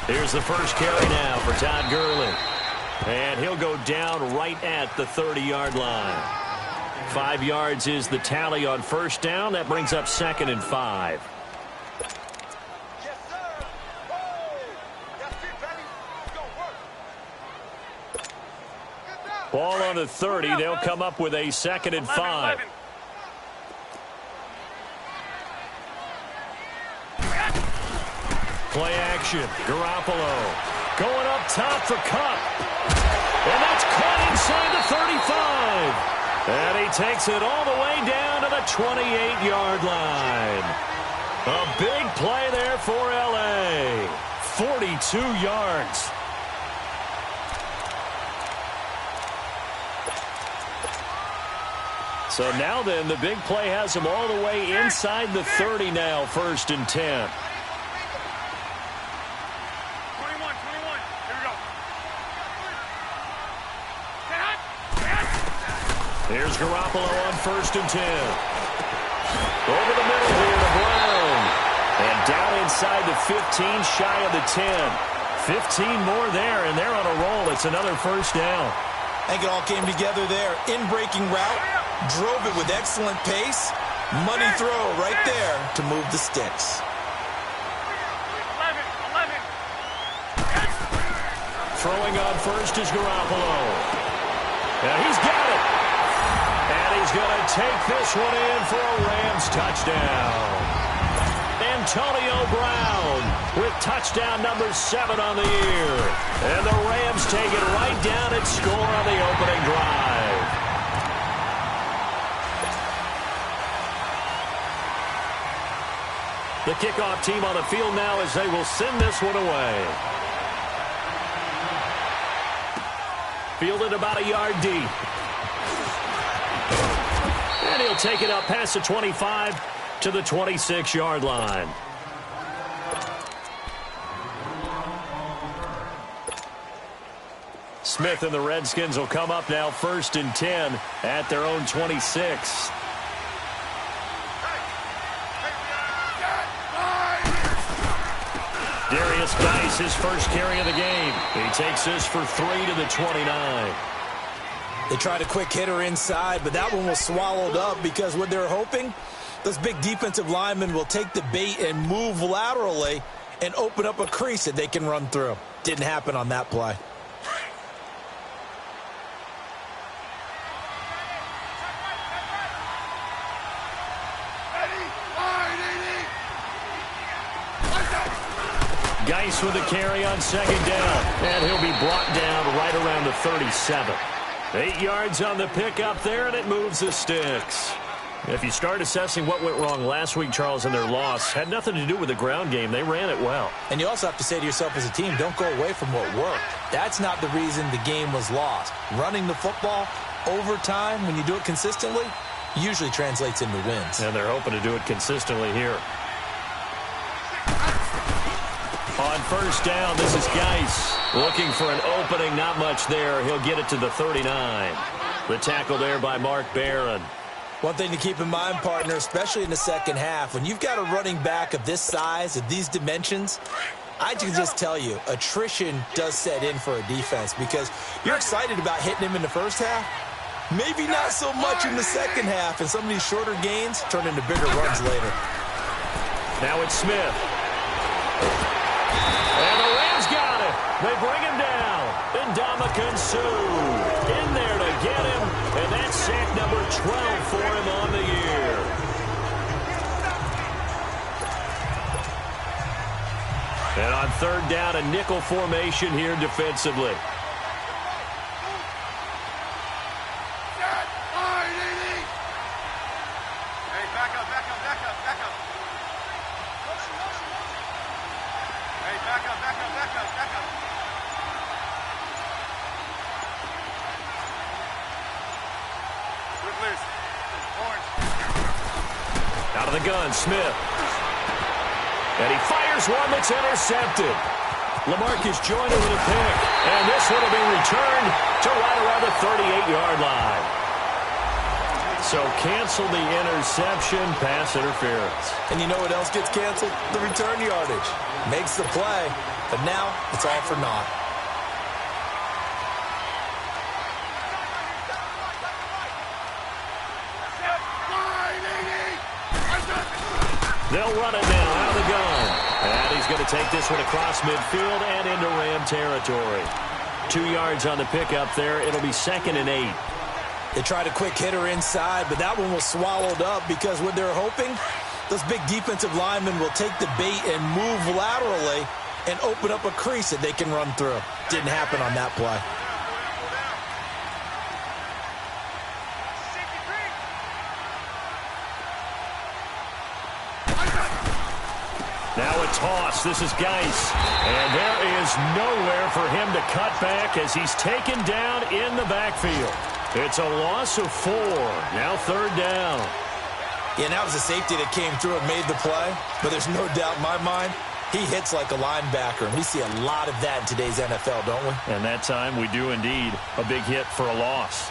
Here's the first carry now for Todd Gurley. And he'll go down right at the 30-yard line. 5 yards is the tally on first down. That brings up 2nd and 5. Ball on the 30. They'll come up with a 2nd and 5. Play action. Garoppolo going up top for Kupp. And that's caught inside the 35. And he takes it all the way down to the 28-yard line. A big play there for L.A. 42 yards. So now then, the big play has him all the way inside the 30 now, 1st and 10. 21. Here we go. Here's Garoppolo on 1st and 10. Over the middle here to Brown. And down inside the 15, shy of the 10. 15 more there, and they're on a roll. It's another 1st down. I think it all came together there. In-breaking route, drove it with excellent pace. Money throw right there to move the sticks. 11. Throwing on 1st is Garoppolo. And he's got it. And he's going to take this one in for a Rams touchdown. Antonio Brown with touchdown number 7 on the year. And the Rams take it right down and score on the opening drive. The kickoff team on the field now as they will send this one away. Fielded about a yard deep. And he'll take it up past the 25 to the 26-yard line. Smith and the Redskins will come up now 1st and 10 at their own 26. Darius Geis, his first carry of the game. He takes this for 3 to the 29. They tried a quick hitter inside, but that one was swallowed up because what they're hoping, those big defensive linemen will take the bait and move laterally and open up a crease that they can run through. Didn't happen on that play. Geis with a carry on 2nd down, and he'll be brought down right around the 37. 8 yards on the pickup there, and it moves the sticks. If you start assessing what went wrong last week, Charles, in their loss, had nothing to do with the ground game. They ran it well. And you also have to say to yourself as a team, don't go away from what worked. That's not the reason the game was lost. Running the football over time, when you do it consistently, usually translates into wins. And they're hoping to do it consistently here. On 1st down, this is Geis. Looking for an opening, not much there. He'll get it to the 39. The tackle there by Mark Barron. One thing to keep in mind, partner, especially in the second half, when you've got a running back of this size, of these dimensions, I can just tell you, attrition does set in for a defense because you're excited about hitting him in the first half. Maybe not so much in the second half, and some of these shorter gains turn into bigger runs later. Now it's Smith. And the Rams got it. They bring him down. Ndamukong Suh in there to get him. And that's sack number 12 for him on the year. And on 3rd down, a nickel formation here defensively. Out of the gun, Smith. And he fires one that's intercepted. LaMarcus Joyner with a pick. And this one will be returned to right around the 38-yard line. So cancel the interception, pass interference. And you know what else gets canceled? The return yardage. Makes the play, but now it's all for naught. They'll run it now out of the gun. And he's going to take this one across midfield and into Ram territory. 2 yards on the pickup there. It'll be 2nd and 8. They tried a quick hitter inside, but that one was swallowed up because what they're hoping, those big defensive linemen will take the bait and move laterally and open up a crease that they can run through. Didn't happen on that play. Now a toss. This is Geis. And there is nowhere for him to cut back as he's taken down in the backfield. It's a loss of 4. Now 3rd down. Yeah, and that was a safety that came through and made the play. But there's no doubt in my mind, he hits like a linebacker. And we see a lot of that in today's NFL, don't we? And that time we do indeed. A big hit for a loss.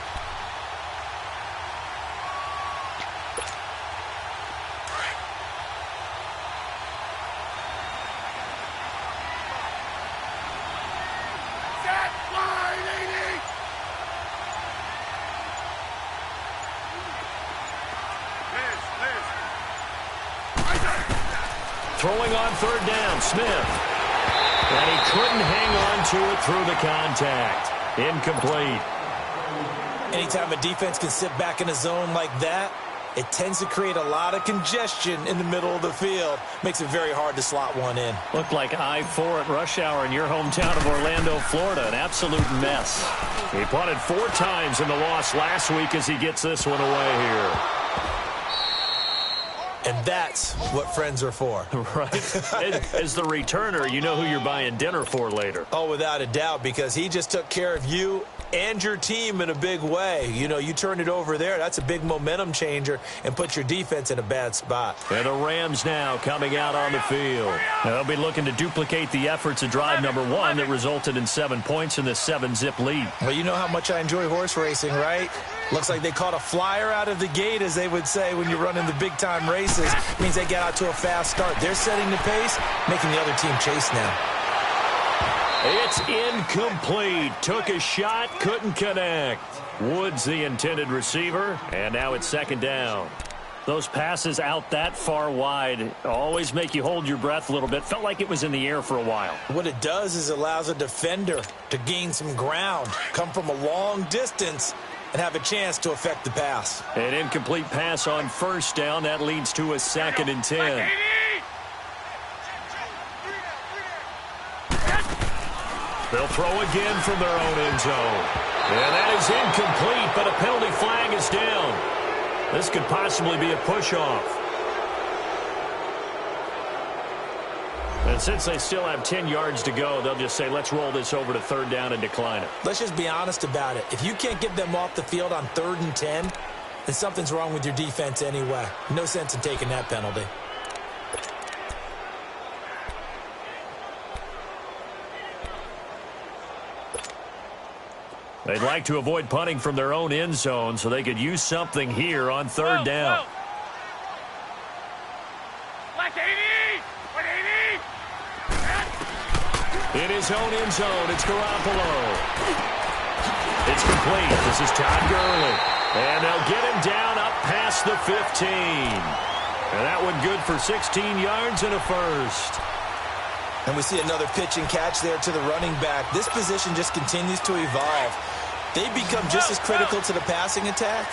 Throwing on 3rd down, Smith. And he couldn't hang on to it through the contact. Incomplete. Anytime a defense can sit back in a zone like that, it tends to create a lot of congestion in the middle of the field. Makes it very hard to slot one in. Looked like I-4 at rush hour in your hometown of Orlando, Florida. An absolute mess. He punted 4 times in the loss last week as he gets this one away here. And that's what friends are for. Right. As the returner, you know who you're buying dinner for later. Oh, without a doubt, because he just took care of you and your team in a big way. You know, you turn it over there, that's a big momentum changer and put your defense in a bad spot. And the Rams now coming out on the field. They'll be looking to duplicate the efforts of drive number 1 that resulted in 7 points in this 7-zip lead. Well, you know how much I enjoy horse racing, right? Looks like they caught a flyer out of the gate, as they would say when you're running the big-time races. Means they get out to a fast start. They're setting the pace, making the other team chase now. It's incomplete. Took a shot, couldn't connect. Woods the intended receiver, and now it's 2nd down. Those passes out that far wide always make you hold your breath a little bit. Felt like it was in the air for a while. What it does is allows a defender to gain some ground, come from a long distance, and have a chance to affect the pass. An incomplete pass on 1st down. That leads to a 2nd and 10. They'll throw again from their own end zone. And that is incomplete, but a penalty flag is down. This could possibly be a push-off. And since they still have 10 yards to go, they'll just say, let's roll this over to 3rd down and decline it. Let's just be honest about it. If you can't get them off the field on 3rd and 10, then something's wrong with your defense anyway. No sense in taking that penalty. They'd like to avoid punting from their own end zone so they could use something here on 3rd down. In his own end zone, it's Garoppolo. It's complete. This is Todd Gurley. And they'll get him down up past the 15. And that one good for 16 yards and a 1st. And we see another pitch and catch there to the running back. This position just continues to evolve. They become just as critical to the passing attack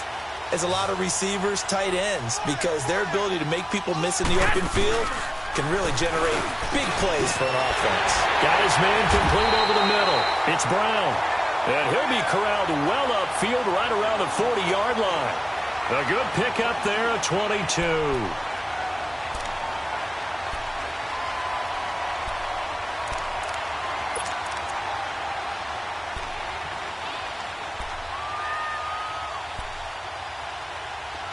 as a lot of receivers, tight ends, because their ability to make people miss in the open field can really generate big plays for an offense. Got his man complete over the middle. It's Brown. And he'll be corralled well upfield right around the 40-yard line. A good pickup there at 22.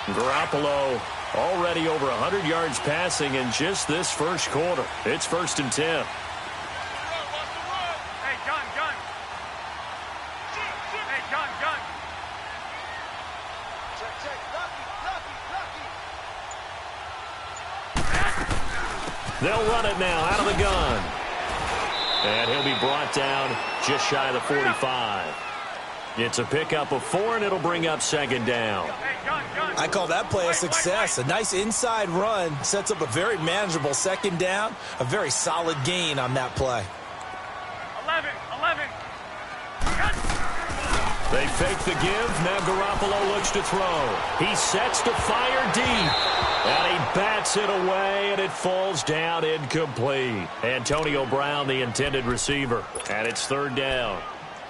Garoppolo already over 100 yards passing in just this 1st quarter. It's 1st and 10. Hey, gun. Hey, gun. They'll run it now out of the gun. And he'll be brought down just shy of the 45. It's a pickup of 4, and it'll bring up second down. I call that play a success. A nice inside run sets up a very manageable second down. A very solid gain on that play. 11. They fake the give. Now Garoppolo looks to throw. He sets to fire deep. And he bats it away, and it falls down incomplete. Antonio Brown, the intended receiver. And it's third down.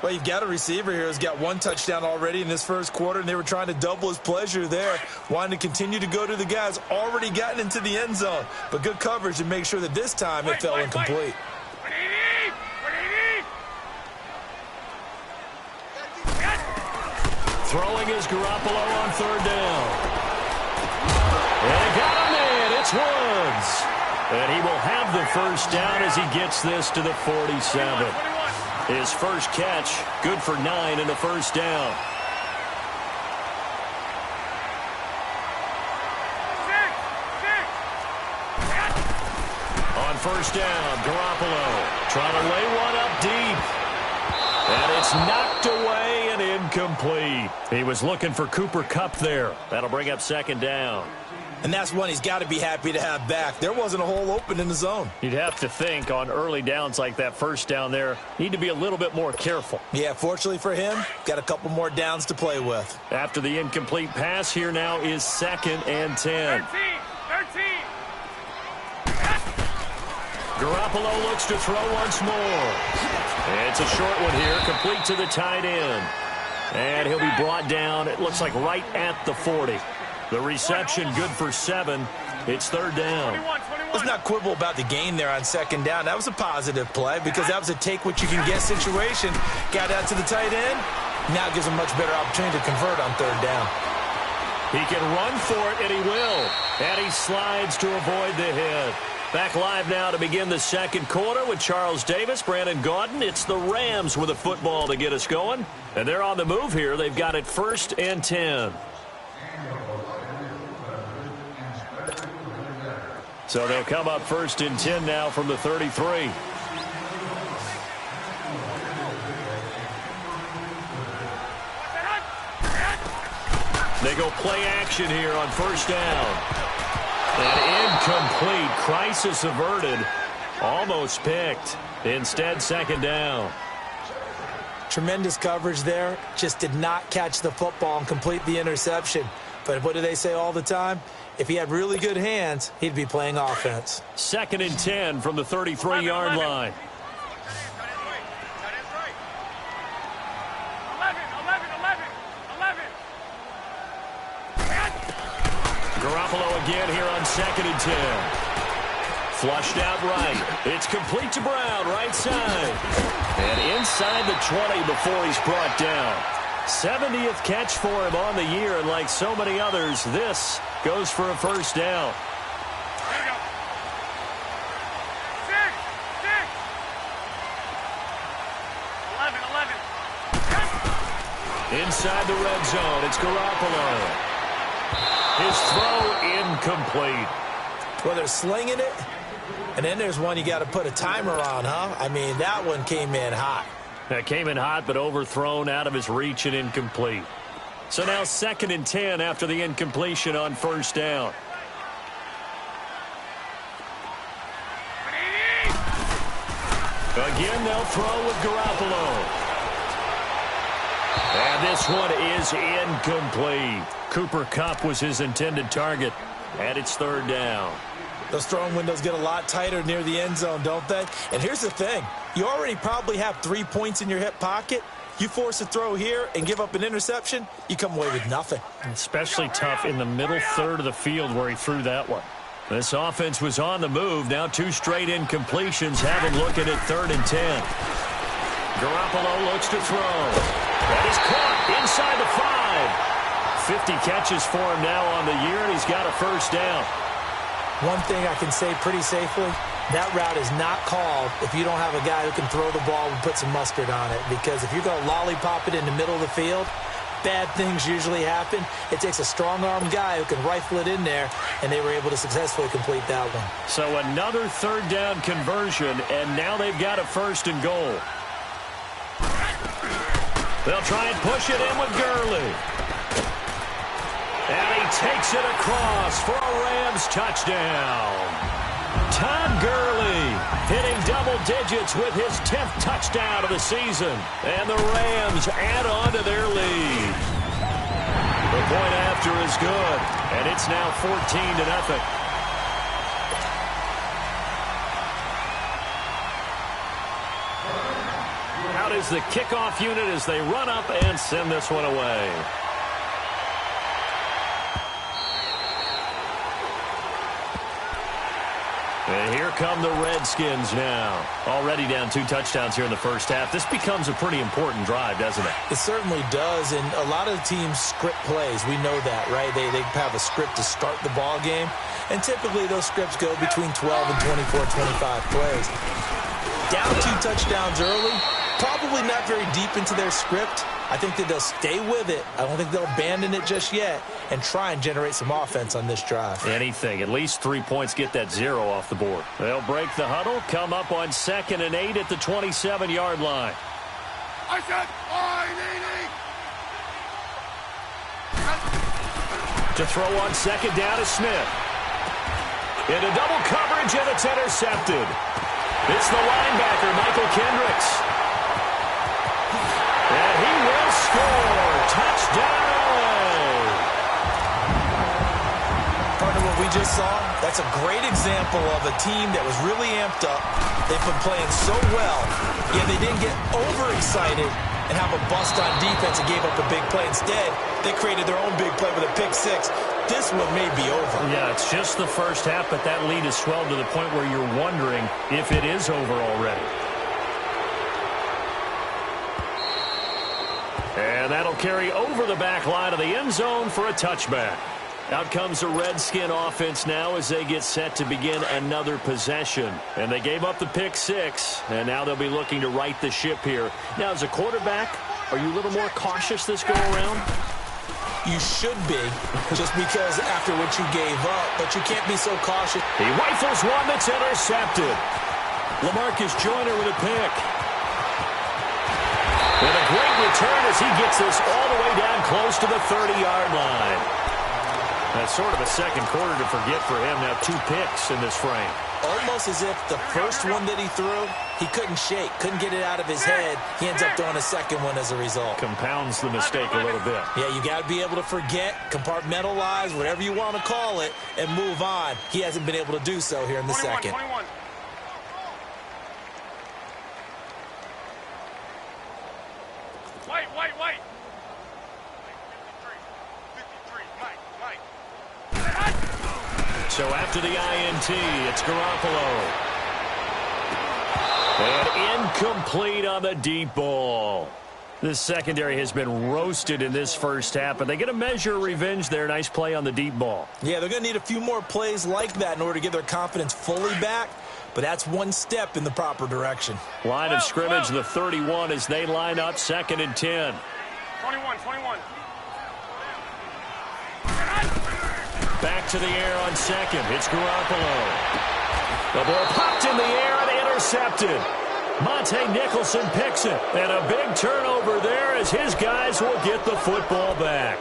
Well, you've got a receiver here who's got 1 touchdown already in this first quarter, and they were trying to double his pleasure there, wanting to continue to go to the guys already gotten into the end zone. But good coverage to make sure that this time it fell incomplete. Throwing is Garoppolo on third down. And it got him in. It's Woods. And he will have the first down as he gets this to the 47. His first catch, good for 9 and a first down. On first down, Garoppolo trying to lay one up deep. And it's knocked away and incomplete. He was looking for Cooper Kupp there. That'll bring up second down. And that's one he's got to be happy to have back. There wasn't a hole open in the zone. You'd have to think on early downs like that first down there, need to be a little bit more careful. Yeah, fortunately for him, got a couple more downs to play with. After the incomplete pass, here now is 2nd and 10. 13. Garoppolo looks to throw once more. It's a short one here, complete to the tight end. And he'll be brought down, it looks like right at the 40. The reception good for 7. It's third down. Let's not quibble about the gain there on second down. That was a positive play because that was a take-what-you-can-get situation. Got out to the tight end. Now gives him a much better opportunity to convert on third down. He can run for it, and he will. And he slides to avoid the hit. Back live now to begin the second quarter with Charles Davis, Brandon Gaudin. It's the Rams with a football to get us going. And they're on the move here. They've got it 1st and 10. So they'll come up 1st and 10 now from the 33. They go play action here on first down. And incomplete. Crisis averted. Almost picked. Instead, second down. Tremendous coverage there. Just did not catch the football and complete the interception. But what do they say all the time? If he had really good hands, he'd be playing offense. 2nd and 10 from the 33-yard line. 11. Garoppolo again here on 2nd and 10. Flushed out right. It's complete to Brown, right side. And inside the 20 before he's brought down. 70th catch for him on the year, and like so many others, this goes for a first down. There you go. 6. 11. Inside the red zone, it's Garoppolo. His throw incomplete. Well, they're slinging it, and then there's one you got to put a timer on, huh? I mean, that one came in hot. That came in hot, but overthrown, out of his reach and incomplete. So now 2nd and 10 after the incompletion on first down. Again, they'll throw with Garoppolo. And this one is incomplete. Cooper Kupp was his intended target, and it's third down. Those throwing windows get a lot tighter near the end zone, don't they? And here's the thing. You already probably have 3 points in your hip pocket. You force a throw here and give up an interception, you come away with nothing. Especially tough in the middle third of the field where he threw that one. This offense was on the move. Now 2 straight incompletions have him looking at 3rd and 10. Garoppolo looks to throw. That is caught inside the 5. 50 catches for him now on the year, and he's got a first down. One thing I can say pretty safely, that route is not called if you don't have a guy who can throw the ball and put some mustard on it. Because if you're going to lollipop it in the middle of the field, bad things usually happen. It takes a strong-arm guy who can rifle it in there, and they were able to successfully complete that one. So another third down conversion, and now they've got a 1st and goal. They'll try and push it in with Gurley. And he takes it across for a Rams touchdown. Todd Gurley hitting double digits with his 10th touchdown of the season. And the Rams add on to their lead. The point after is good, and it's now 14-0. Out is the kickoff unit as they run up and send this one away. And here come the Redskins now. Already down 2 touchdowns here in the first half. This becomes a pretty important drive, doesn't it? It certainly does, and a lot of teams script plays. We know that, right? They have a script to start the ball game, and typically those scripts go between 12 and 24, 25 plays. Down 2 touchdowns early, probably not very deep into their script. I think that they'll stay with it. I don't think they'll abandon it just yet and try and generate some offense on this drive. Anything. At least 3 points, get that 0 off the board. They'll break the huddle, come up on 2nd and 8 at the 27-yard line. I said, To throw on 2nd down is Smith. Into double coverage, and it's intercepted. It's the linebacker, Michael Kendricks. And he will score. Touchdown, LA. Partner, what we just saw, that's a great example of a team that was really amped up. They've been playing so well, yet they didn't get overexcited and have a bust on defense and gave up a big play. Instead, they created their own big play with a pick 6. This one may be over. Yeah, it's just the first half, but that lead has swelled to the point where you're wondering if it is over already. And that'll carry over the back line of the end zone for a touchback. Out comes the Redskin offense now as they get set to begin another possession. And they gave up the pick 6, and now they'll be looking to right the ship here. Now, as a quarterback, are you a little more cautious this go-around? You should be, just because after what you gave up, but you can't be so cautious. He rifles one that's intercepted. LaMarcus Joyner with a pick. And a great return as he gets this all the way down close to the 30-yard line. That's sort of a second quarter to forget for him. Now 2 picks in this frame. Almost as if the first one that he threw, he couldn't shake, couldn't get it out of his head. He ends up throwing a second one as a result. Compounds the mistake a little bit. Yeah, you got to be able to forget, compartmentalize, whatever you want to call it, and move on. He hasn't been able to do so here in the second. 21. Wait. 53, Mike. So after the INT, it's Garoppolo. And incomplete on the deep ball. This secondary has been roasted in this first half, but they get a measure of revenge there. Nice play on the deep ball. Yeah, they're going to need a few more plays like that in order to get their confidence fully back, but that's one step in the proper direction. Line of scrimmage, the 31, as they line up 2nd and 10. 21. Back to the air on 2nd. It's Garoppolo. The ball popped in the air and intercepted. Monte Nicholson picks it. And a big turnover there as his guys will get the football back.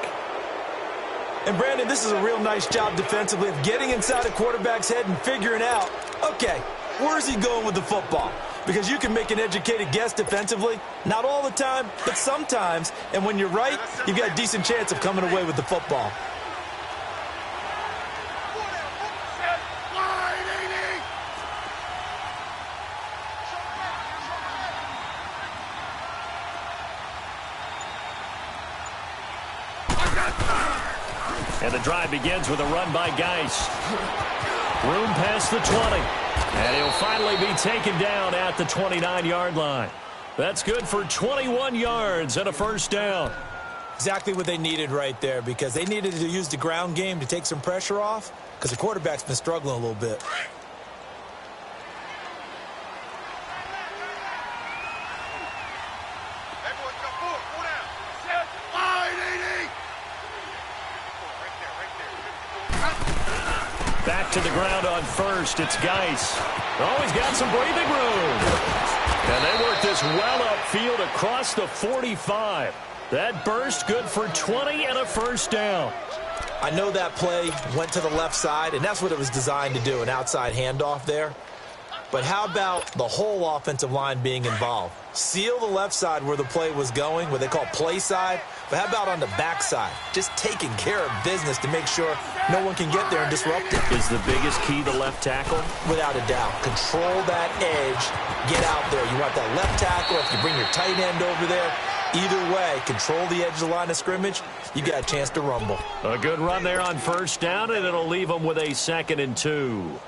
And, Brandon, this is a real nice job defensively of getting inside a quarterback's head and figuring out, okay, where's he going with the football? Because you can make an educated guess defensively. Not all the time, but sometimes. And when you're right, you've got a decent chance of coming away with the football. And the drive begins with a run by Geist. Room past the 20. And he'll finally be taken down at the 29-yard line. That's good for 21 yards and a first down. Exactly what they needed right there, because they needed to use the ground game to take some pressure off, because the quarterback's been struggling a little bit. to the ground on first. It's Geis. Oh, he's got some breathing room. And they work this well upfield across the 45. That burst good for 20 and a first down. I know that play went to the left side, and that's what it was designed to do, an outside handoff there. But how about the whole offensive line being involved? Seal the left side where the play was going, what they call play side. But how about on the backside? Just taking care of business to make sure no one can get there and disrupt it. Is the biggest key the left tackle? Without a doubt. Control that edge. Get out there. You want that left tackle. If you bring your tight end over there, either way, control the edge of the line of scrimmage, you got a chance to rumble. A good run there on first down, and it'll leave them with a 2nd and 2.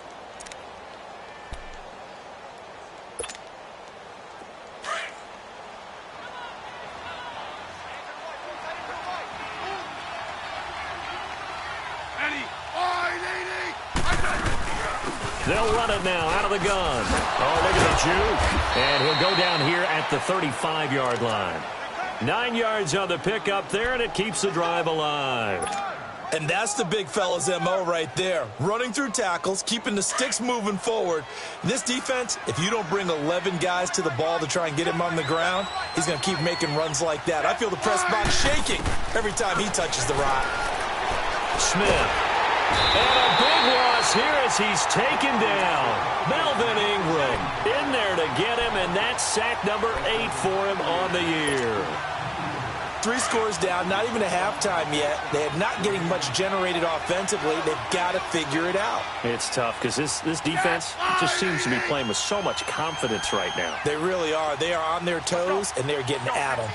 They'll run it now out of the gun. Oh, look at the juke. And he'll go down here at the 35-yard line. 9 yards on the pickup there, and it keeps the drive alive. And that's the big fella's MO right there. Running through tackles, keeping the sticks moving forward. This defense, if you don't bring 11 guys to the ball to try and get him on the ground, he's going to keep making runs like that. I feel the press box shaking every time he touches the rock. Smith. And a big loss here as he's taken down. Melvin Ingram in there to get him, and that's sack number 8 for him on the year. 3 scores down, not even a halftime yet. They are not getting much generated offensively. They've got to figure it out. It's tough because this defense just seems to be playing with so much confidence right now. They really are. They are on their toes, and they're getting at them.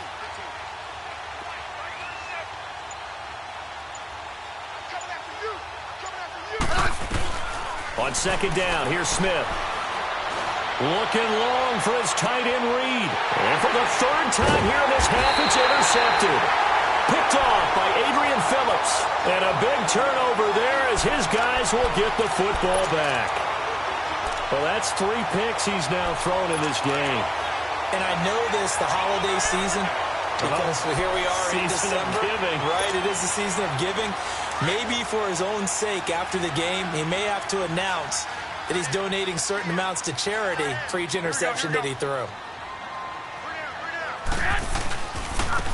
On 2nd down, here's Smith. Looking long for his tight end Reed. And for the 3rd time here in this half, it's intercepted. Picked off by Adrian Phillips. And a big turnover there as his guys will get the football back. Well, that's 3 picks he's now thrown in this game. And I know this, the holiday season, because here we are in December. Giving. Right, it is the season of giving. Maybe for his own sake after the game, he may have to announce that he's donating certain amounts to charity for each interception that he threw.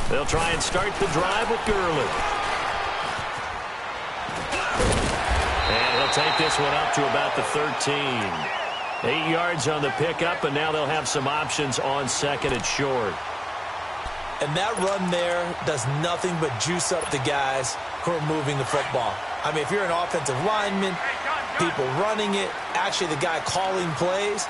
They'll try and start the drive with Gurley. And he'll take this one up to about the 13. 8 yards on the pickup, and now they'll have some options on 2nd and short. And that run there does nothing but juice up the guys who are moving the football. I mean, if you're an offensive lineman, people running it, actually the guy calling plays,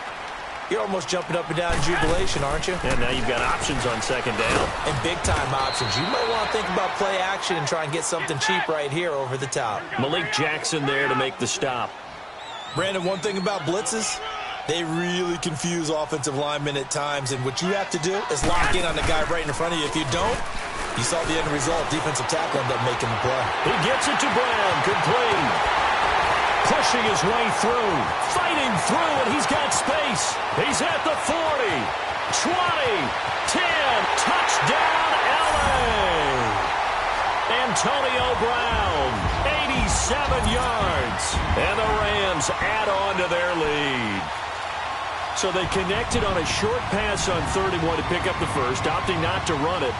you're almost jumping up and down in jubilation, aren't you? And now you've got options on 2nd down. And big-time options. You might want to think about play action and try and get something cheap right here over the top. Malik Jackson there to make the stop. Brandon, one thing about blitzes, they really confuse offensive linemen at times, and what you have to do is lock in on the guy right in front of you. If you don't, you saw the end result. Defensive tackle ended up making the play. He gets it to Brown. Complete. Pushing his way through. Fighting through, and he's got space. He's at the 40. 20. 10. Touchdown, L.A. Antonio Brown. 87 yards. And the Rams add on to their lead. So they connected on a short pass on 31 to pick up the first, opting not to run it.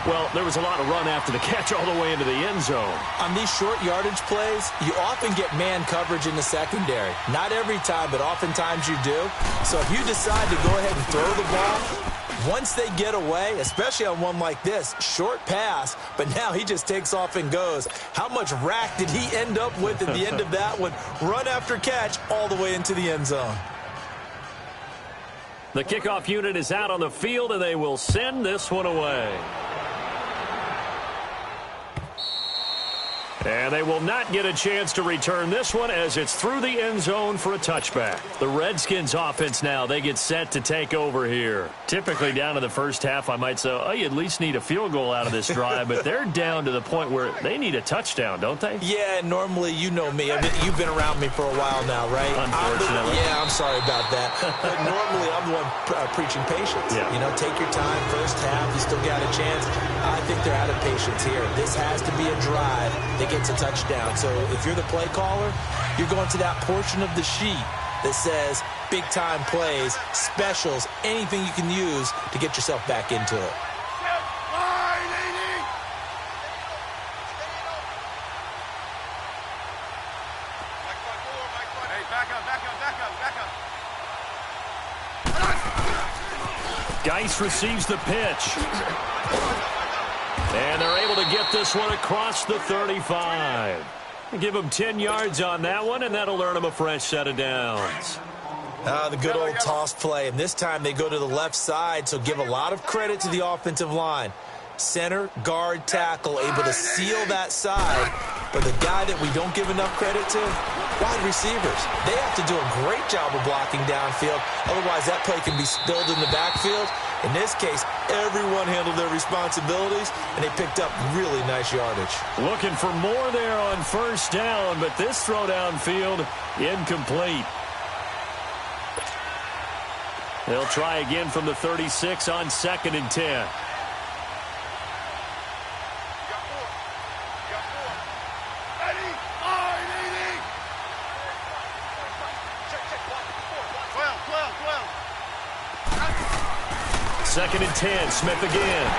Well, there was a lot of run after the catch all the way into the end zone. On these short yardage plays, you often get man coverage in the secondary. Not every time, but oftentimes you do. So if you decide to go ahead and throw the ball, once they get away, especially on one like this, short pass, but now he just takes off and goes. How much rack did he end up with at the end of that one? Run after catch all the way into the end zone. The kickoff unit is out on the field, and they will send this one away. And they will not get a chance to return this one as it's through the end zone for a touchback. The Redskins offense now, they get set to take over here. Typically down in the first half, I might say, oh, you at least need a field goal out of this drive, but they're down to the point where they need a touchdown, don't they? Yeah, normally, you know me. You've been around me for a while now, right? Unfortunately. I'm sorry about that. But normally, I'm the one preaching patience. Yeah. You know, take your time. First half, you still got a chance. I think they're out of patience here. This has to be a drive that gets a touchdown. So if you're the play caller, you're going to that portion of the sheet that says big-time plays, specials, anything you can use to get yourself back into it. Geis receives the pitch. And they're able to get this one across the 35. Give them 10 yards on that one, and that'll earn them a fresh set of downs. The good old toss play, and this time they go to the left side, so give a lot of credit to the offensive line. Center, guard, tackle, able to seal that side. But the guy that we don't give enough credit to, wide receivers. They have to do a great job of blocking downfield. Otherwise, that play can be spilled in the backfield. In this case, everyone handled their responsibilities, and they picked up really nice yardage. Looking for more there on first down, but this throw downfield incomplete. They'll try again from the 36 on 2nd and 10. Second and 10, Smith again.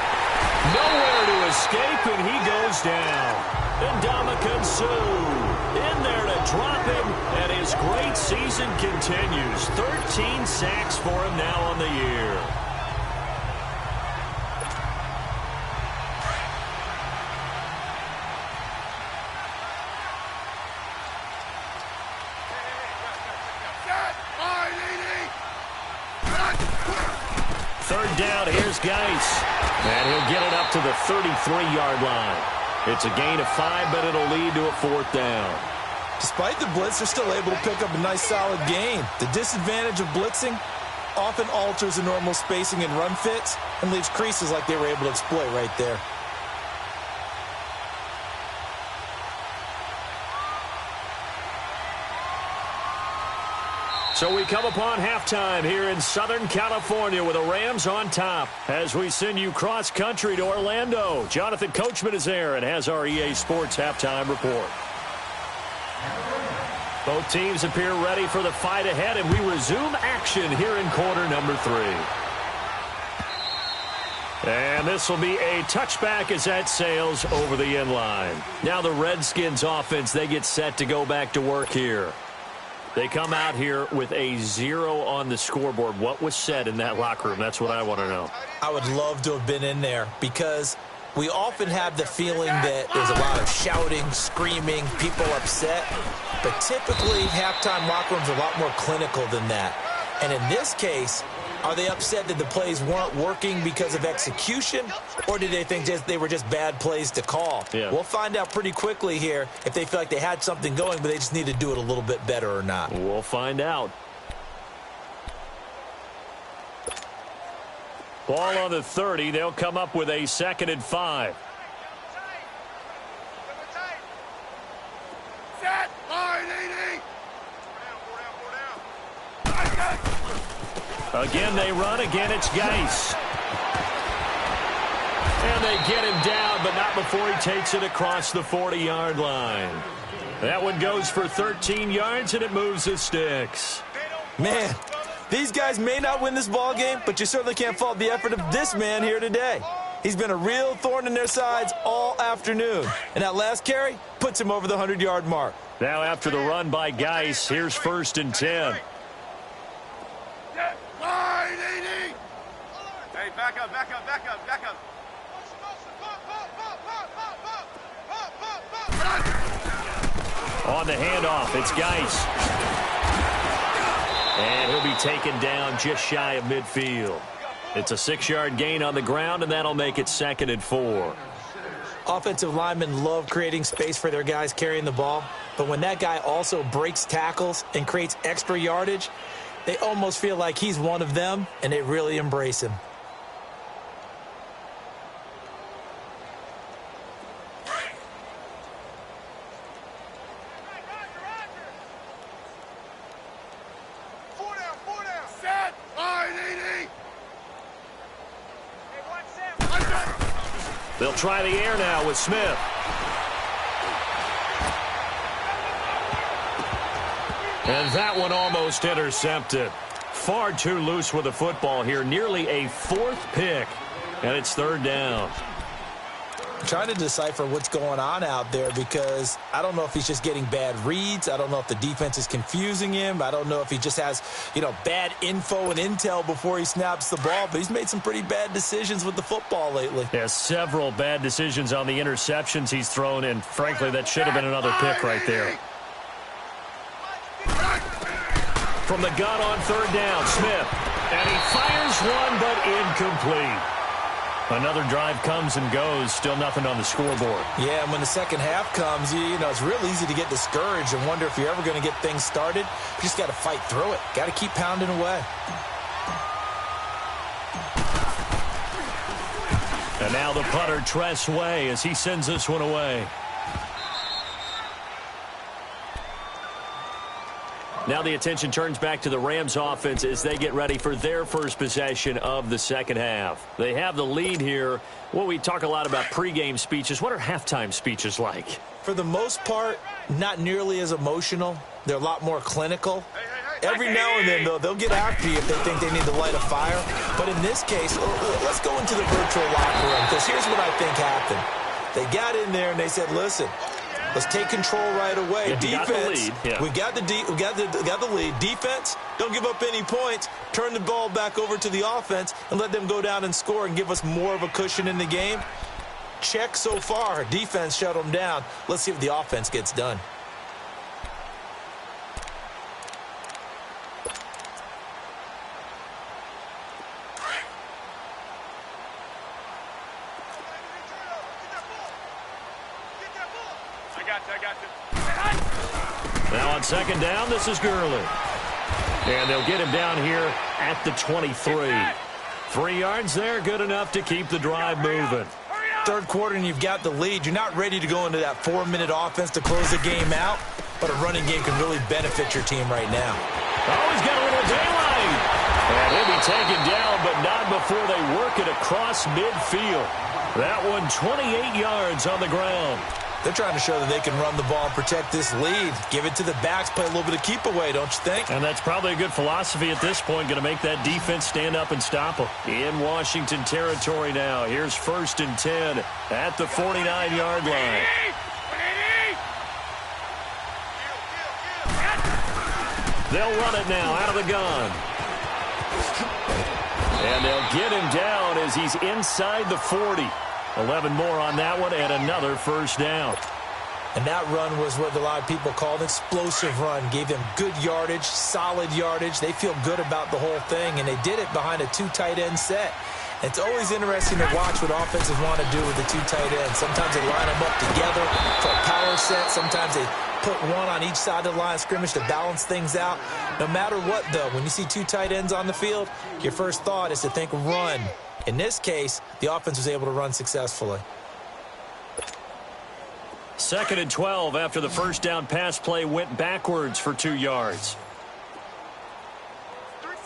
Nowhere to escape, and he goes down. And Ndamukong Suh in there to drop him, and his great season continues. 13 sacks for him now on the year. Third down, here's Geis. And he'll get it up to the 33-yard line. It's a gain of 5, but it'll lead to a 4th down. Despite the blitz, they're still able to pick up a nice, solid gain. The disadvantage of blitzing often alters the normal spacing and run fits and leaves creases like they were able to exploit right there. So we come upon halftime here in Southern California with the Rams on top as we send you cross-country to Orlando. Jonathan Coachman is there and has our EA Sports halftime report. Both teams appear ready for the fight ahead, and we resume action here in quarter number 3. And this will be a touchback as that sails over the end line. Now the Redskins offense, they get set to go back to work here. They come out here with a 0 on the scoreboard. What was said in that locker room? That's what I want to know. I would love to have been in there because we often have the feeling that there's a lot of shouting, screaming, people upset. But typically, halftime locker rooms are a lot more clinical than that. And in this case, are they upset that the plays weren't working because of execution, or did they think they were just bad plays to call? Yeah. We'll find out pretty quickly here if they feel like they had something going, but they just need to do it a little bit better or not. We'll find out. Ball on the 30. They'll come up with a 2nd and 5. Set! Line 80! Again, they run. Again, it's Geis. And they get him down, but not before he takes it across the 40-yard line. That one goes for 13 yards, and it moves the sticks. Man, these guys may not win this ball game, but you certainly can't fault the effort of this man here today. He's been a real thorn in their sides all afternoon. And that last carry puts him over the 100-yard mark. Now after the run by Geis, here's 1st and 10. Line 80! Hey, back up, back up, back up, back up. On the handoff, it's Geis. And he'll be taken down just shy of midfield. It's a 6-yard gain on the ground, and that'll make it 2nd and 4. Offensive linemen love creating space for their guys carrying the ball, but when that guy also breaks tackles and creates extra yardage, they almost feel like he's one of them, and they really embrace him. Set! Line 80! They'll try the air now with Smith. And that one almost intercepted. Far too loose with the football here. Nearly a fourth pick. And it's third down. I'm trying to decipher what's going on out there because I don't know if he's just getting bad reads. I don't know if the defense is confusing him. I don't know if he just has, bad info and intel before he snaps the ball. But he's made some pretty bad decisions with the football lately. Yeah, several bad decisions on the interceptions he's thrown. And frankly, that should have been another pick right there. From the gun on third down, Smith. And he fires one, but incomplete. Another drive comes and goes. Still nothing on the scoreboard. Yeah, and when the second half comes, it's real easy to get discouraged and wonder if you're ever going to get things started. You just got to fight through it. Got to keep pounding away. And now the punter, Tress Way, as he sends this one away. Now the attention turns back to the Rams offense as they get ready for their first possession of the second half. They have the lead here. Well, we talk a lot about pregame speeches. What are halftime speeches like? For the most part, not nearly as emotional. They're a lot more clinical. Every now and then, though, they'll get after you if they think they need to light a fire. But in this case, let's go into the virtual locker room because here's what I think happened. They got in there and they said, listen, let's take control right away. Yeah, defense, we got the lead. Defense, don't give up any points. Turn the ball back over to the offense and let them go down and score and give us more of a cushion in the game. Check so far. Defense shut them down. Let's see if the offense gets done. Now on second down, this is Gurley. And they'll get him down here at the 23. 3 yards there, good enough to keep the drive moving. Third quarter and you've got the lead. You're not ready to go into that 4-minute offense to close the game out, but a running game can really benefit your team right now. Oh, he's got a little daylight. And he'll be taken down, but not before they work it across midfield. That one 28 yards on the ground. They're trying to show that they can run the ball and protect this lead. Give it to the backs, play a little bit of keep away, don't you think? And that's probably a good philosophy at this point, going to make that defense stand up and stop them. In Washington territory now, here's 1st and 10 at the 49-yard line. They'll run it now out of the gun. And they'll get him down as he's inside the 40. 11 more on that one and another first down. And that run was what a lot of people called an explosive run. Gave them good yardage, solid yardage. They feel good about the whole thing, and they did it behind a 2 tight end set. It's always interesting to watch what offenses want to do with the 2 tight ends. Sometimes they line them up together for a power set. Sometimes they put one on each side of the line of scrimmage to balance things out. No matter what, though, when you see 2 tight ends on the field, your first thought is to think run. In this case, the offense was able to run successfully. 2nd and 12 after the first down pass play went backwards for 2 yards. 6.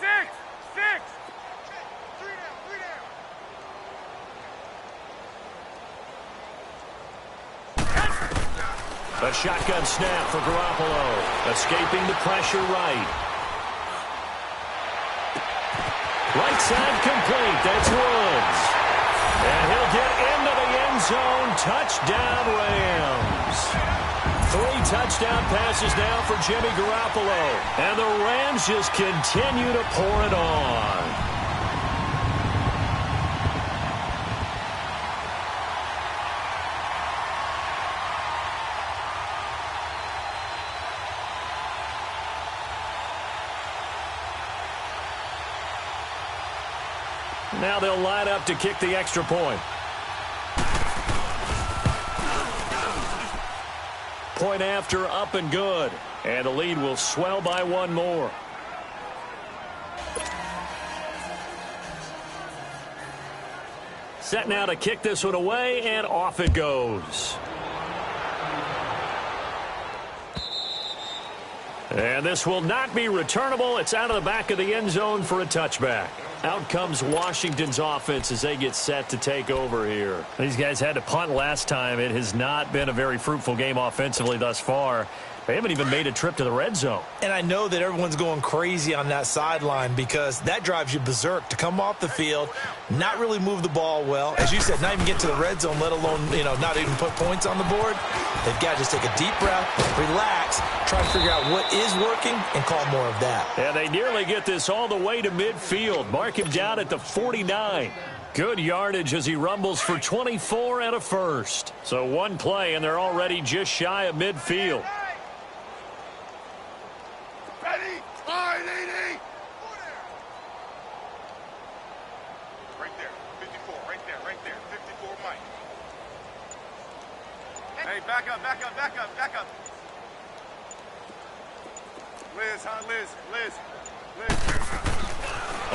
A shotgun snap for Garoppolo. Escaping the pressure right. Right side complete. That's Woods. And he'll get into the end zone. Touchdown, Rams. 3 touchdown passes now for Jimmy Garoppolo. And the Rams just continue to pour it on. Now they'll line up to kick the extra point. Point after, up and good. And the lead will swell by 1 more. Set now to kick this one away, and off it goes. And this will not be returnable. It's out of the back of the end zone for a touchback. Out comes Washington's offense as they get set to take over here. These guys had to punt last time. It has not been a very fruitful game offensively thus far. They haven't even made a trip to the red zone. And I know that everyone's going crazy on that sideline because that drives you berserk to come off the field, not really move the ball well. As you said, not even get to the red zone, let alone, not even put points on the board. They've got to just take a deep breath, relax, try to figure out what is working, and call more of that. And they nearly get this all the way to midfield. Mark him down at the 49. Good yardage as he rumbles for 24 and a first. So one play, and they're already just shy of midfield. Ready? Line, 80. Right there. 54. Right there. Right there. 54, Mike. Hey, back up, back up, back up, back up. Liz, huh? Liz.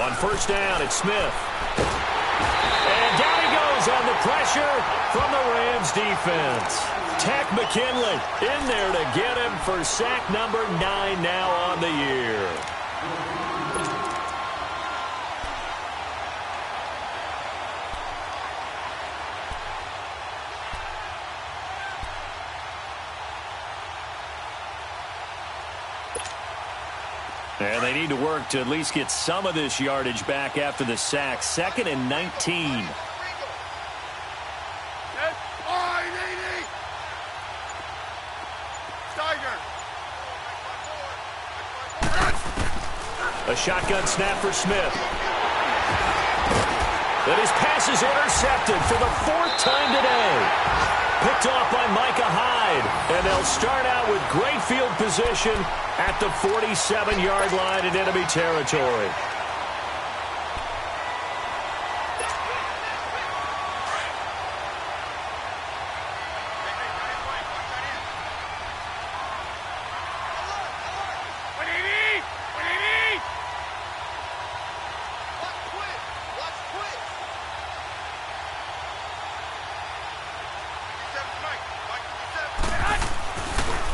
On first down, it's Smith. And down he goes on the pressure from the Rams defense. Tack McKinley in there to get him for sack number 9 now on the year. And they need to work to at least get some of this yardage back after the sack. 2nd and 19. A shotgun snap for Smith. But his pass is intercepted for the 4th time today. Picked off by Micah Hyde. And they'll start out with great field position at the 47-yard line in enemy territory.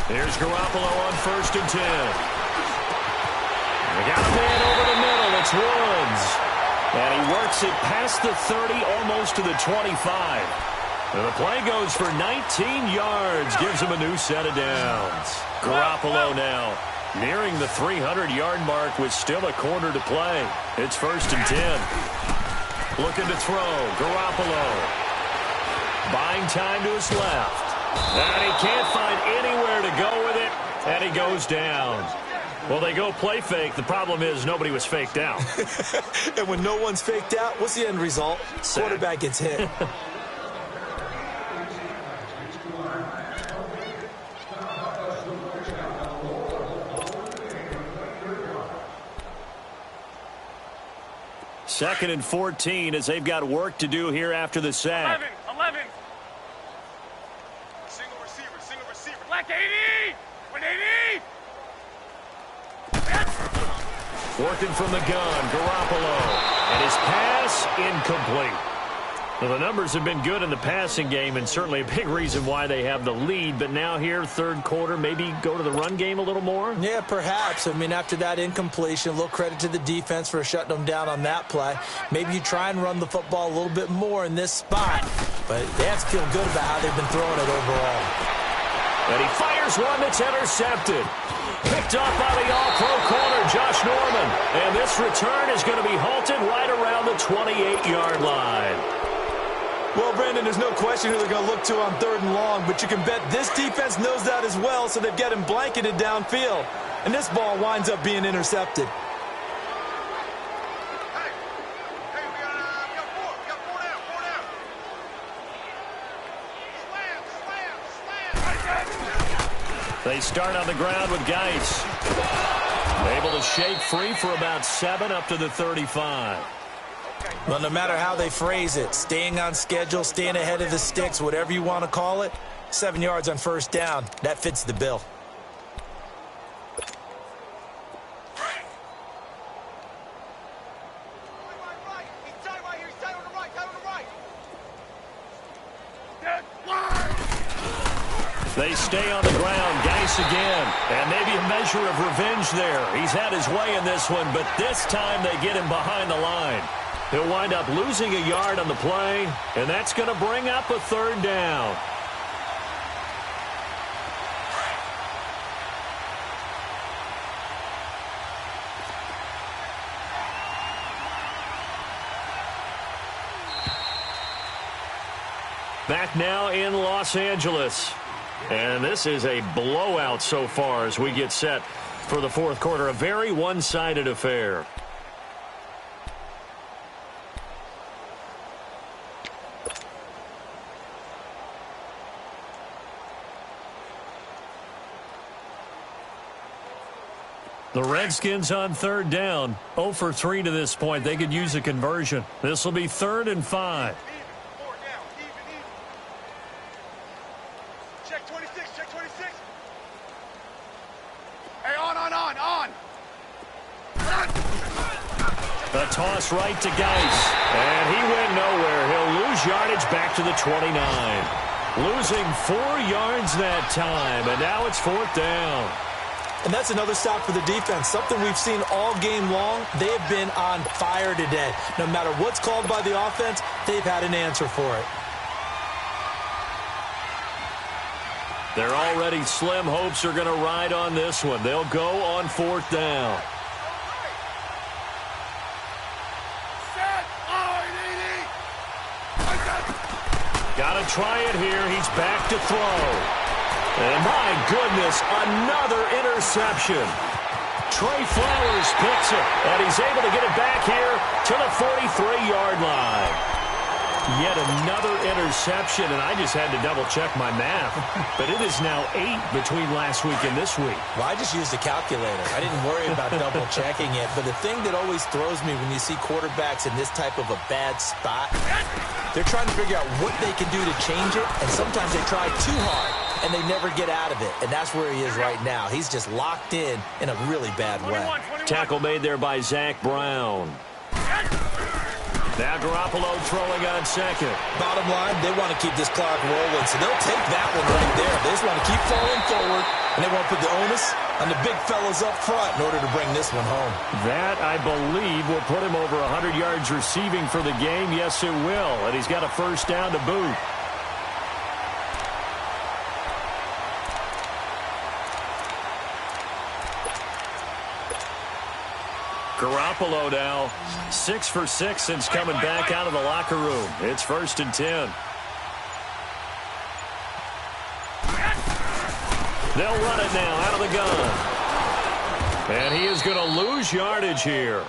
Here's Garoppolo on 1st and 10. They got a man over the middle. It's Woods. And he works it past the 30, almost to the 25. And the play goes for 19 yards. Gives him a new set of downs. Garoppolo now nearing the 300-yard mark with still a quarter to play. It's 1st and 10. Looking to throw. Garoppolo. Buying time to his left. And he can't find anywhere to go with it, and he goes down. Well, they go play fake. The problem is nobody was faked out. And when no one's faked out, what's the end result? Sack. Quarterback gets hit. Second and 14 as they've got work to do here after the sack. 11. Single receiver. Black 80. 180. Working from the gun, Garoppolo. And his pass incomplete. Well, the numbers have been good in the passing game, and certainly a big reason why they have the lead. But now here, 3rd quarter, maybe go to the run game a little more? Yeah, perhaps. I mean, after that incompletion, a little credit to the defense for shutting them down on that play. Maybe you try and run the football a little bit more in this spot. But they have to feel good about how they've been throwing it overall. And he fires one that's intercepted. Picked up by the all-pro corner, Josh Norman. And this return is going to be halted right around the 28-yard line. Well, Brandon, there's no question who they're going to look to on 3rd and long, but you can bet this defense knows that as well, so they've got him blanketed downfield. And this ball winds up being intercepted. Hey, we got 4. We got 4 down. Slam. They start on the ground with Geis. Able to shake free for about 7 up to the 35. Well, no matter how they phrase it, staying on schedule, staying ahead of the sticks, whatever you want to call it, 7 yards on 1st down, that fits the bill. They stay on the ground. Geis again. And maybe a measure of revenge there. He's had his way in this one, but this time they get him behind the line. He'll wind up losing a yard on the play, and that's going to bring up a 3rd down. Back now in Los Angeles. And this is a blowout so far as we get set for the fourth quarter. A very one-sided affair. The Redskins on third down. 0 for 3 to this point. They could use a conversion. This will be 3rd and 5. Check 26, check 26. Hey, on. A toss right to Geis. And he went nowhere. He'll lose yardage back to the 29. Losing 4 yards that time. And now it's 4th down. And that's another stop for the defense, something we've seen all game long. They have been on fire today. No matter what's called by the offense, they've had an answer for it. Their already slim hopes are going to ride on this one. They'll go on 4th down. Got to try it here. He's back to throw. And my goodness, another interception. Trey Flowers picks it, and he's able to get it back here to the 43-yard line. Yet another interception, and I just had to double-check my math. But it is now 8 between last week and this week. Well, I just used a calculator. I didn't worry about double-checking it. But the thing that always throws me when you see quarterbacks in this type of a bad spot, they're trying to figure out what they can do to change it, and sometimes they try too hard, and they never get out of it. And that's where he is right now. He's just locked in a really bad way. Tackle made there by Zach Brown. Now Garoppolo throwing on second. Bottom line, they want to keep this clock rolling, so they'll take that one right there. They just want to keep falling forward, and they want to put the onus on the big fellas up front in order to bring this one home. That, I believe, will put him over 100 yards receiving for the game. Yes, it will. And he's got a first down to boot. Garoppolo now 6 for 6 since coming back out of the locker room. It's 1st and 10. They'll run it now out of the gun. And he is going to lose yardage here.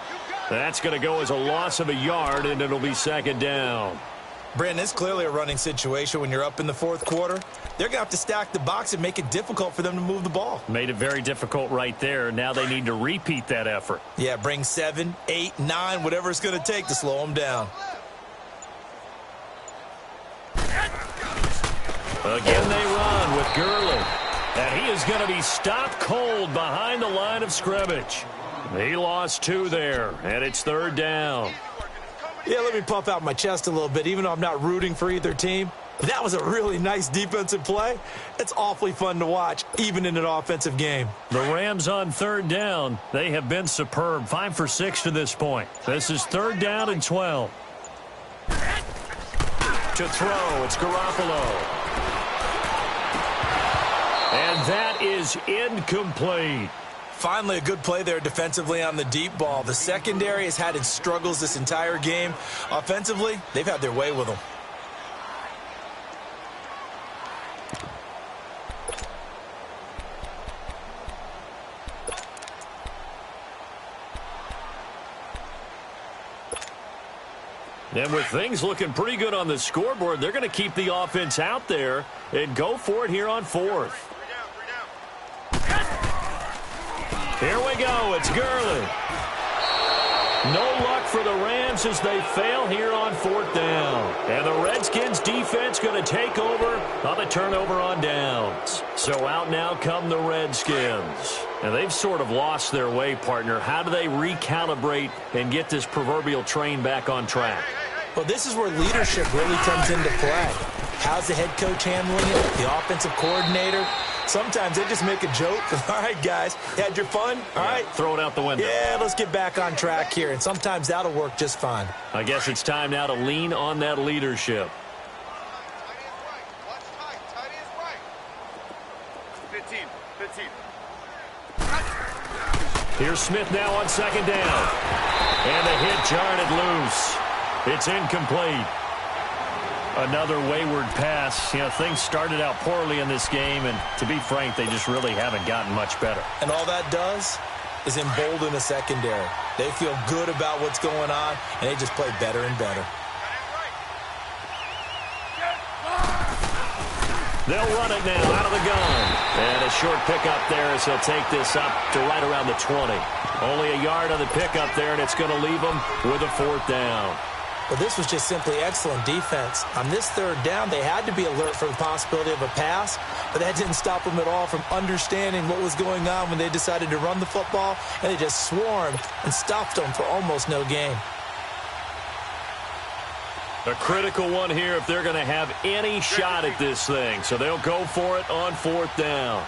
That's going to go as a loss of a yard, and it'll be 2nd down. Brandon, it's clearly a running situation when you're up in the fourth quarter. They're going to have to stack the box and make it difficult for them to move the ball. Made it very difficult right there. Now they need to repeat that effort. Yeah, bring 7, 8, 9, whatever it's going to take to slow them down. Again they run with Gurley. And he is going to be stopped cold behind the line of scrimmage. He lost 2 there, and it's 3rd down. Yeah, let me puff out my chest a little bit, even though I'm not rooting for either team. That was a really nice defensive play. It's awfully fun to watch, even in an offensive game. The Rams on 3rd down. They have been superb. 5 for 6 to this point. This is 3rd down and 12. To throw, it's Garoppolo. And that is incomplete. Finally, a good play there defensively on the deep ball. The secondary has had its struggles this entire game. Offensively, they've had their way with them. And with things looking pretty good on the scoreboard, they're going to keep the offense out there and go for it here on 4th. Here we go. It's Gurley. No luck for the Rams as they fail here on 4th down. And the Redskins defense going to take over on the turnover on downs. So out now come the Redskins. And they've sort of lost their way, partner. How do they recalibrate and get this proverbial train back on track? Well, this is where leadership really comes into play. How's the head coach handling it? The offensive coordinator? Sometimes they just make a joke. All right, guys, had your fun? All right. Throw it out the window. Yeah, let's get back on track here. And sometimes that'll work just fine. I guess it's time now to lean on that leadership. Tight is right. 15. Here's Smith now on 2nd down. And the hit jarred it loose. It's incomplete. Another wayward pass. You know, things started out poorly in this game, and to be frank, they just really haven't gotten much better. And all that does is embolden the secondary. They feel good about what's going on, and they just play better and better. They'll run it now out of the gun. And a short pickup there as he'll take this up to right around the 20. Only a yard on the pickup there, and it's going to leave them with a 4th down. Well, this was just simply excellent defense. On this 3rd down, they had to be alert for the possibility of a pass, but that didn't stop them at all from understanding what was going on when they decided to run the football, and they just swarmed and stopped them for almost no gain. A critical one here if they're going to have any shot at this thing, so they'll go for it on 4th down.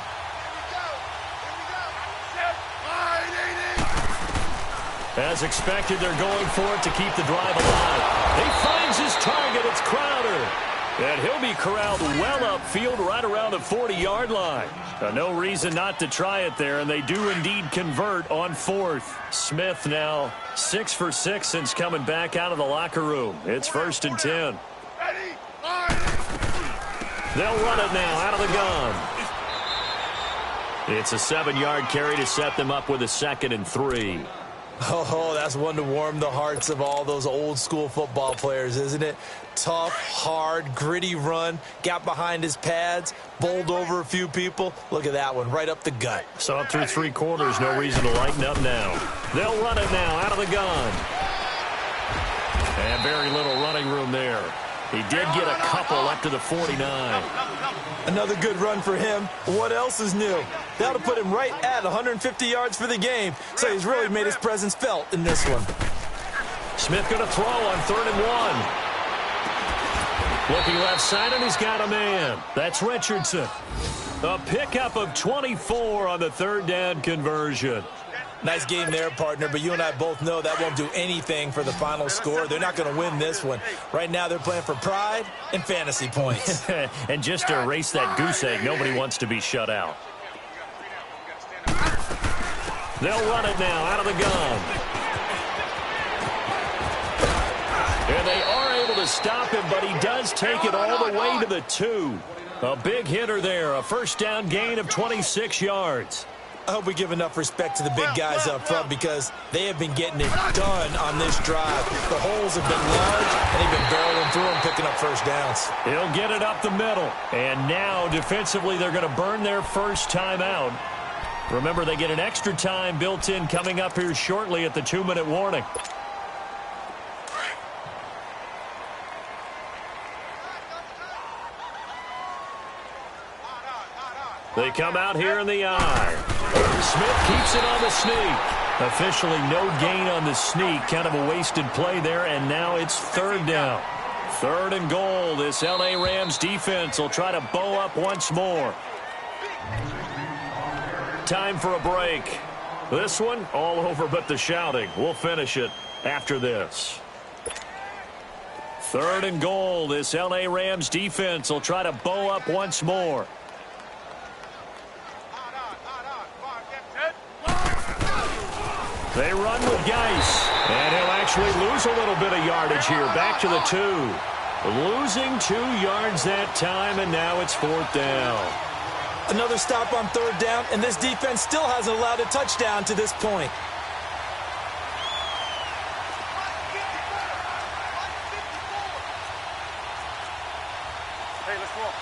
As expected, they're going for it to keep the drive alive. He finds his target. It's Crowder. And he'll be corralled well upfield right around the 40-yard line. No reason not to try it there, and they do indeed convert on 4th. Smith now 6 for 6 since coming back out of the locker room. It's 1st and 10. They'll run it now out of the gun. It's a 7-yard carry to set them up with a 2nd and 3. Oh, that's one to warm the hearts of all those old-school football players, isn't it? Tough, hard, gritty run, got behind his pads, bowled over a few people. Look at that one, right up the gut. Saw it through 3 quarters, no reason to lighten up now. They'll run it now out of the gun. And very little running room there. He did get a couple up to the 49. Another good run for him. What else is new? That'll put him right at 150 yards for the game, so he's really made his presence felt in this one. Smith going to throw on 3rd and 1. Looking left side, and he's got a man. That's Richardson. A pickup of 24 on the 3rd down conversion. Nice game there, partner, but you and I both know that won't do anything for the final score. They're not going to win this one. Right now, they're playing for pride and fantasy points. And just to erase that goose egg, nobody wants to be shut out. They'll run it now out of the gun. And they are able to stop him, but he does take it all the way to the 2. A big hitter there, a 1st down gain of 26 yards. I hope we give enough respect to the big guys up front because they have been getting it done on this drive. The holes have been large, and they've been barreling through them, picking up 1st downs. He'll get it up the middle. And now, defensively, they're going to burn their first time out. Remember, they get an extra time built in coming up here shortly at the 2-minute warning. They come out here in the eye. Smith keeps it on the sneak. Officially no gain on the sneak. Kind of a wasted play there, and now it's 3rd down. 3rd and goal. This L.A. Rams defense will try to bow up once more. Time for a break. This one, all over but the shouting. We'll finish it after this. 3rd and goal. This L.A. Rams defense will try to bow up once more. They run with Geis, and he'll actually lose a little bit of yardage here. Back to the 2. Losing 2 yards that time, and now it's 4th down. Another stop on 3rd down, and this defense still hasn't allowed a touchdown to this point. Hey, let's roll.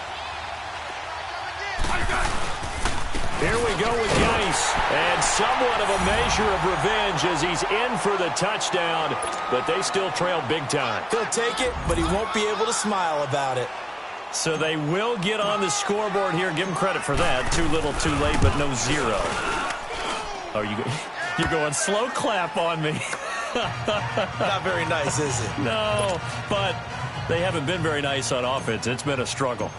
Here we go with Geis, and somewhat of a measure of revenge as he's in for the touchdown, but they still trail big time. He'll take it, but he won't be able to smile about it. So they will get on the scoreboard here. Give him credit for that. Too little, too late, but no 0. Oh, you're going slow clap on me. Not very nice, is it? No, but they haven't been very nice on offense. It's been a struggle.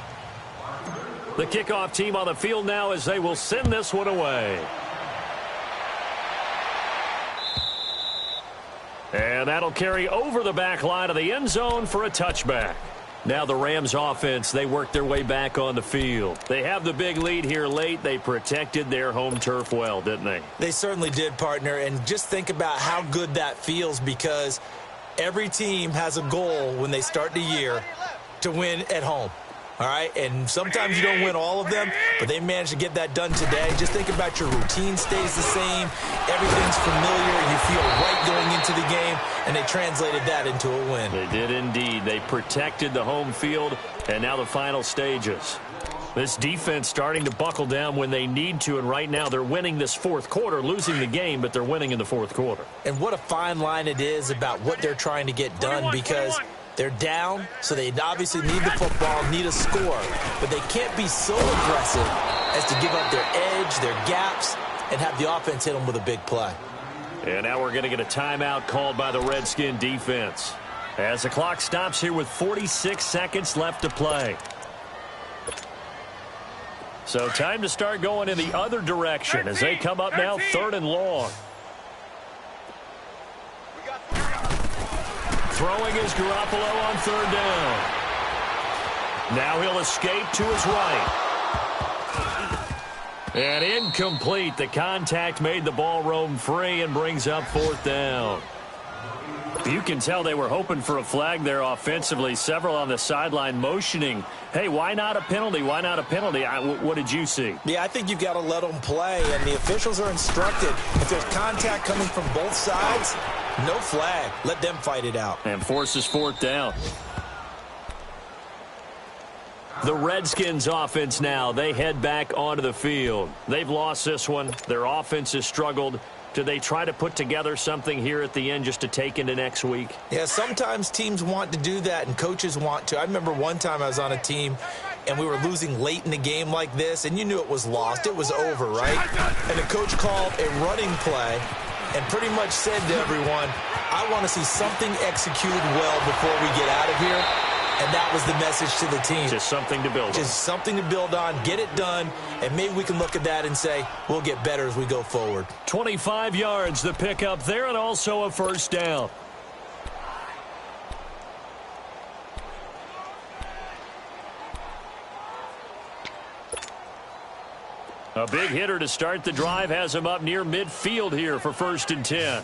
The kickoff team on the field now as they will send this one away. And that'll carry over the back line of the end zone for a touchback. Now the Rams offense, they work their way back on the field. They have the big lead here late. They protected their home turf well, didn't they? They certainly did, partner. And just think about how good that feels because every team has a goal when they start the year. to win at home. All right, and sometimes you don't win all of them, but they managed to get that done today. Just think about your routine stays the same. Everything's familiar. You feel right going into the game, and they translated that into a win. They did indeed. They protected the home field, and now the final stages. This defense starting to buckle down when they need to, and right now they're winning this fourth quarter, losing the game, but they're winning in the fourth quarter. And what a fine line it is about what they're trying to get done, because they're down, so they obviously need the football, need a score, but they can't be so aggressive as to give up their edge, their gaps, and have the offense hit them with a big play. And now we're going to get a timeout called by the Redskin defense as the clock stops here with 46 seconds left to play. So time to start going in the other direction as they come up now 3rd and long. Throwing is Garoppolo on 3rd down. Now he'll escape to his right. And incomplete. The contact made the ball roam free and brings up 4th down. You can tell they were hoping for a flag there offensively. Several on the sideline motioning, hey, why not a penalty? Why not a penalty? What did you see? Yeah, I think you've got to let them play, and the officials are instructed. If there's contact coming from both sides, no flag. Let them fight it out. And forces 4th down. The Redskins offense now, they head back onto the field. They've lost this one. Their offense has struggled. Do they try to put together something here at the end just to take into next week? Yeah, sometimes teams want to do that and coaches want to. I remember one time I was on a team and we were losing late in the game like this, and you knew it was lost. It was over, right? And the coach called a running play and pretty much said to everyone, I want to see something executed well before we get out of here. And that was the message to the team. Just something to build on. Just something to build on, get it done, and maybe we can look at that and say, we'll get better as we go forward. 25 yards the pickup there, and also a 1st down. A big hitter to start the drive has him up near midfield here for 1st and 10.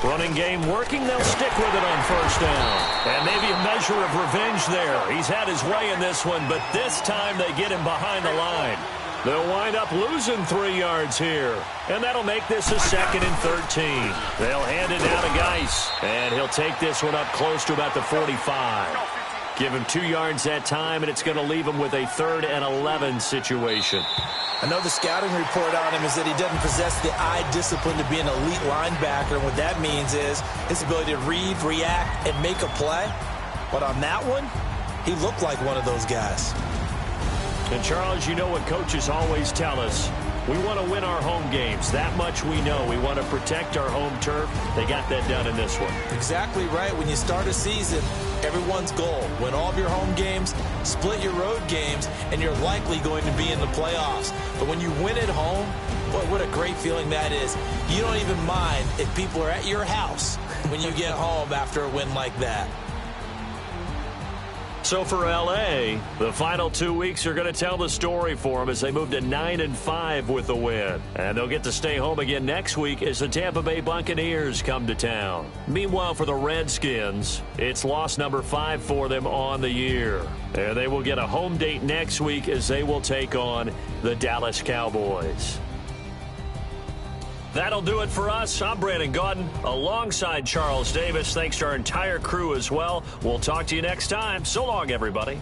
Running game working. They'll stick with it on 1st down. And maybe a measure of revenge there. He's had his way in this one, but this time they get him behind the line. They'll wind up losing 3 yards here. And that'll make this a 2nd and 13. They'll hand it down to Geis. And he'll take this one up close to about the 45. Give him 2 yards that time, and it's going to leave him with a 3rd and 11 situation. I know the scouting report on him is that he doesn't possess the eye discipline to be an elite linebacker, and what that means is his ability to read, react, and make a play. But on that one, he looked like one of those guys. And, Charles, you know what coaches always tell us. We want to win our home games. That much we know. We want to protect our home turf. They got that done in this one. Exactly right. When you start a season, everyone's goal, win all of your home games, split your road games, and you're likely going to be in the playoffs. But when you win at home, boy, what a great feeling that is. You don't even mind if people are at your house when you get home after a win like that. So for L.A., the final 2 weeks are going to tell the story for them as they move to 9-5 with the win. And they'll get to stay home again next week as the Tampa Bay Buccaneers come to town. Meanwhile, for the Redskins, it's loss number 5 for them on the year. And they will get a home date next week as they will take on the Dallas Cowboys. That'll do it for us. I'm Brandon Gaudin alongside Charles Davis. Thanks to our entire crew as well. We'll talk to you next time. So long, everybody.